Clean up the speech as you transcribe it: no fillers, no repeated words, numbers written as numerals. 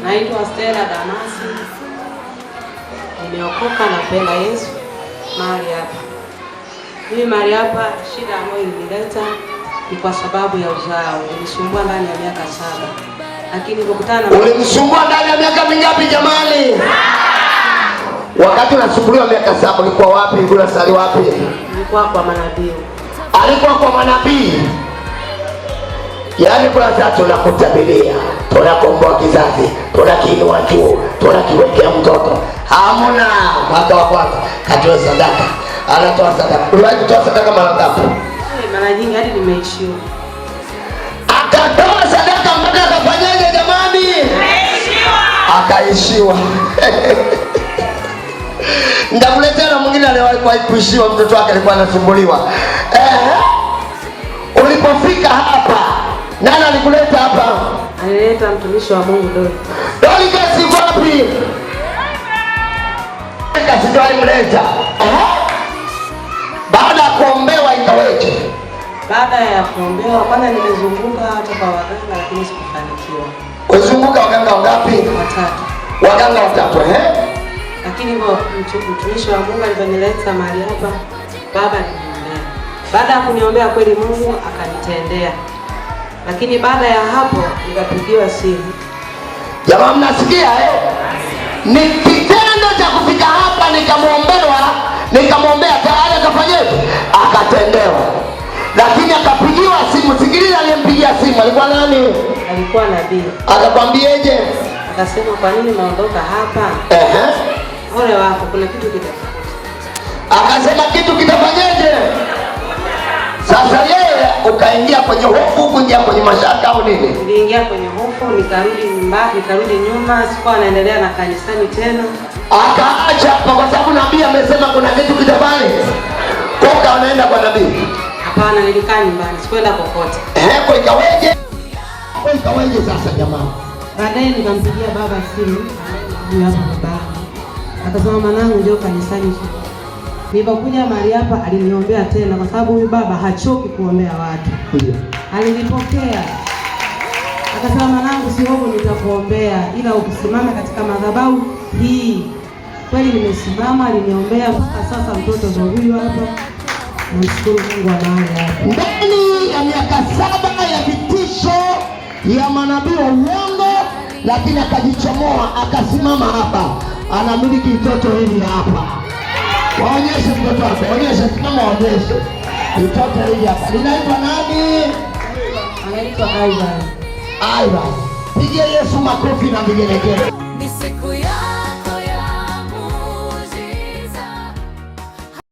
Naitwa Stella Damasi. Nimeokoka, napenda Yesu. Mahali hapa. Mimi mahali hapa shida ambayo ilinileta ni kwa sababu ya uzao. Nilisumbua ndani ya miaka 7. Lakini nilipokutana na Ulimsumbua ndani ya miaka mingapi jamani? Wakati unasumbuliwa miaka 7 ulikuwa wapi? Ulikuwa sali wapi? Nilikuwa kwa manabii. Alikuwa kwa manabii. Yaani kuna tatu na kutabilia, tunakomboa kizazi, tunakiinua juu, tunakiwekea mtoto. Hamuna mwaka wa kwanza katoa sadaka. Anatoa sadaka. Uliwahi kutoa sadaka mara ngapi? Mara nyingi hadi nimeishiwa. Akatoa sadaka mpaka akafanyaje jamani? Akaishiwa. Ndakuletea na mwingine aliyewahi kuishiwa, mtoto wake alikuwa anasumbuliwa. Ulipofika hapa, nani alikuleta hapa? Alileta mtumishi wa Mungu Doli. Doli kasi wapi? Kasi ndio alimleta. Baada ya kuombewa ikaweje? Baada ya kuombewa, kwanza nimezunguka hata kwa waganga lakini sikufanikiwa. Uzunguka waganga wangapi? 3. Waganga 3, Lakini mtumishi wa Mungu aliponileta mahali hapa, baba aliniombea. Baada ya kuniombea kweli Mungu akanitendea. Lakini baada ya hapo nikapigiwa simu. Jamaa mnasikia Ni kitendo cha kufika hapa nikamwombea tayari akafanyaje? Akatendewa. Lakini akapigiwa simu. Sikiliza, aliyempigia simu alikuwa nani? Alikuwa nabii. Akakwambieje? Akasema kwa nini unaondoka hapa? Ole wako, kuna kitu kitafanya. Akasema kitu kitafanyaje? Sasa yeye ukaingia kwenye hofu, kuingia kwenye mashaka au nini? Niliingia kwenye hofu, nikarudi nyuma, sikuwa naendelea na kanisani tena. Akaacha hapa kwa sababu nabii amesema kuna kitu kitafanya. Koka anaenda kwa nabii. Hapana, nilikaa nyumbani, sikwenda kokote. Kwa ikaweje? Kwa ikaweje sasa jamaa? Baadaye nikampigia baba simu, huyu hapa baba. Akasema mwanangu njoo kanisani. Nilipokuja mahali hapa aliniombea tena kwa sababu huyu baba hachoki kuombea watu. Alinipokea. Akasema mwanangu sihofu nitakuombea ila ukisimama katika madhabahu hii. Kweli nimesimama, aliniombea mpaka sasa mtoto ndio huyu hapa. Namshukuru Mungu wa mahali hapa. Ndani ya miaka 7 ya vitisho ya manabii wa uongo, lakini akajichomoa akasimama hapa. Anamiliki mtoto hili hapa. Waonyeshe mtoto wako, onyesha kama waonyeshe. Mtoto hili hapa. Linaitwa nani? Anaitwa Ivan. Ivan. Pigie Yesu makofi na vigelegele.